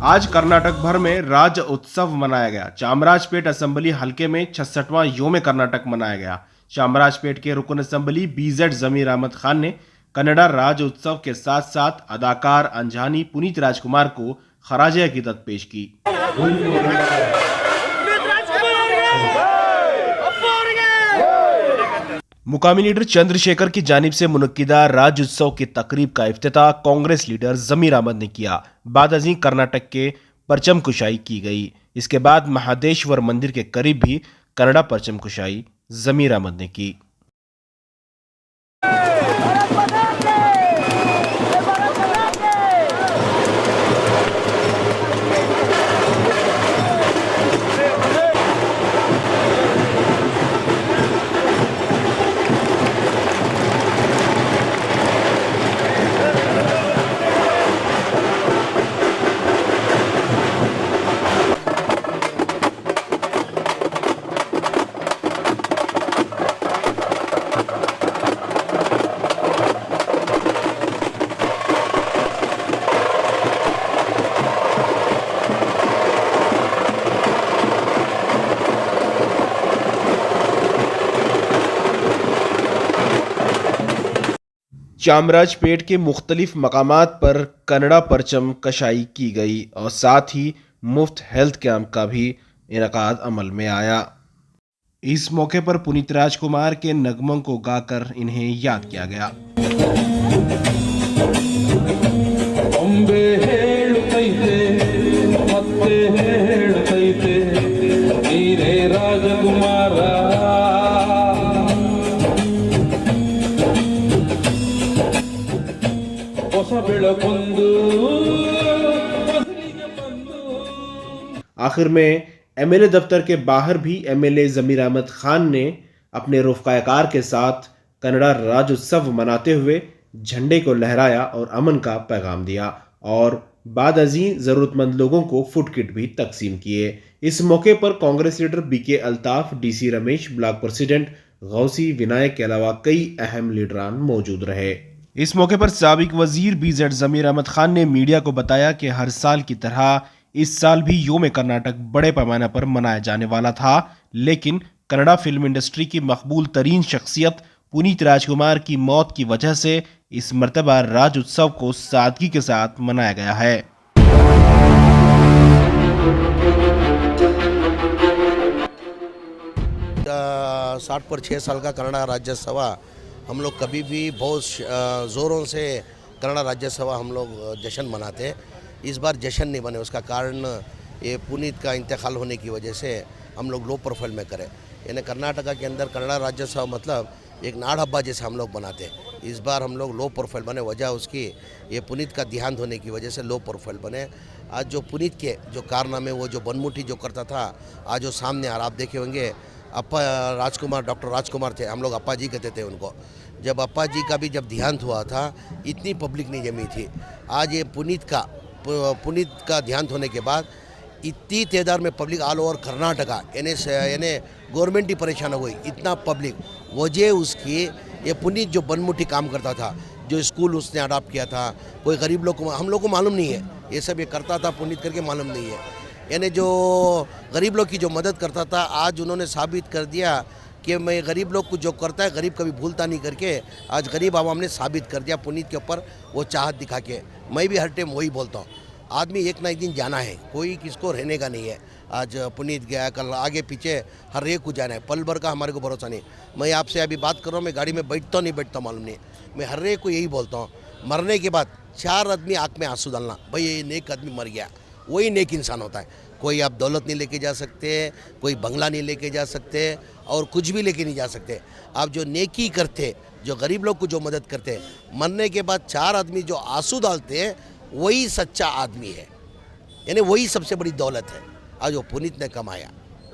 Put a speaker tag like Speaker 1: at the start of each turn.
Speaker 1: आज कर्नाटक भर में राज्य उत्सव मनाया गया। चामराजपेट असेंबली हलके में 66वां योम कर्नाटक मनाया गया। चामराजपेट के रुकन असेंबली बीजेड जमीर अहमद खान ने कन्नड़ा राज्य उत्सव के साथ साथ अदाकार अंजानी पुनीत राजकुमार को खराज अकीदत पेश की। मुकामी लीडर चंद्रशेखर की जानिब से मुनक्किदा राज्य उत्सव की तकरीब का इफ्तिताह कांग्रेस लीडर जमीर अहमद ने किया। बाद अजी कर्नाटक के परचम कुशाई की गई। इसके बाद महादेश्वर मंदिर के करीब भी कन्नड़ा परचम कुशाई जमीर अहमद ने की। चामराजपेट के मुख्तलिफ मकामात पर कन्नड़ा परचम कशाई की गई और साथ ही मुफ्त हेल्थ कैंप का भी इनकाद अमल में आया। इस मौके पर पुनीत राजकुमार के नगमों को गाकर इन्हें याद किया गया। आखिर में एमएलए दफ्तर के बाहर भी एमएलए जमीर अहमद खान ने अपने रुफ़क़ाकार के साथ कन्नड़ा राज्योत्सव मनाते हुए झंडे को लहराया और अमन का पैगाम दिया और बाद अजी ज़रूरतमंद लोगों को फूड किट भी तकसीम किए। इस मौके पर Congress leader BK Altaf, DC Ramesh, block president Gausi Vinayak के अलावा कई अहम लीडरान मौजूद रहे। इस मौके पर साबिक वजीर बीजेड जमीर अहमद खान ने मीडिया को बताया कि हर साल की तरह इस साल भी योम कर्नाटक बड़े पैमाने पर मनाया जाने वाला था, लेकिन कन्नड़ा फिल्म इंडस्ट्री की मकबूल तरीन शख्सियत पुनीत राजकुमार की मौत की वजह से इस मर्तबा राज्य उत्सव को सादगी के साथ मनाया गया है।
Speaker 2: 60 पर 6 साल का कन्नड़ा राज्योत्सव हम लोग कभी भी बहुत ज़ोरों से कन्नड़ा राज्योत्सव हम लोग जश्न मनाते हैं। इस बार जश्न नहीं बने, उसका कारण ये पुनीत का इंतकाल होने की वजह से हम लोग लो प्रोफाइल में करें। यानी कर्नाटका के अंदर कन्नड़ा राज्योत्सव मतलब एक नाड़ हब्बा जैसे हम लोग बनाते हैं। इस बार हम लोग लो प्रोफाइल बने, वजह उसकी ये पुनीत का देहांत होने की वजह से लो प्रोफाइल बने। आज जो पुनीत के जो कारनामे, वो जो बनमुठी जो करता था, आज वो सामने आ रहा। आप देखे होंगे अप्पा राजकुमार, डॉक्टर राजकुमार थे, हम लोग अप्पा जी कहते थे उनको। जब अप्पा जी का भी जब देहांत हुआ था, इतनी पब्लिक नहीं जमी थी। आज ये पुनीत का देहांत होने के बाद इतनी तादाद में पब्लिक ऑल ओवर कर्नाटका यानी गवर्नमेंट ही परेशान हो गई, इतना पब्लिक। वजह उसकी ये पुनीत जो बनमुठी काम करता था, जो स्कूल उसने अडॉप्ट किया था, कोई गरीब लोग को, हम लोग को मालूम नहीं है ये सब ये करता था पुनीत करके, मालूम नहीं है। यानी जो गरीब लोग की जो मदद करता था, आज उन्होंने साबित कर दिया कि मैं गरीब लोग को जो करता है, गरीब कभी भूलता नहीं करके आज गरीब आवाम ने साबित कर दिया पुनीत के ऊपर वो चाहत दिखा के। मैं भी हर टाइम वही बोलता हूँ, आदमी एक ना एक दिन जाना है, कोई किसको रहने का नहीं है। आज पुनीत गया, कल आगे पीछे हर एक को जाना है, पल भर का हमारे को भरोसा नहीं। मैं आपसे अभी बात कर रहा हूँ, मैं गाड़ी में बैठता नहीं बैठता मालूम नहीं, मैं हर एक को यही बोलता हूँ, मरने के बाद 4 आदमी आँख में आंसू डालना, भाई ये नेक आदमी मर गया, वही नेक इंसान होता है। कोई आप दौलत नहीं लेके जा सकते, कोई बंगला नहीं लेके जा सकते और कुछ भी लेके नहीं जा सकते। आप जो नेकी करते, जो गरीब लोग को जो मदद करते, मरने के बाद 4 आदमी जो आंसू डालते हैं, वही सच्चा आदमी है। यानी वही सबसे बड़ी दौलत है आज वो पुनीत ने कमाया।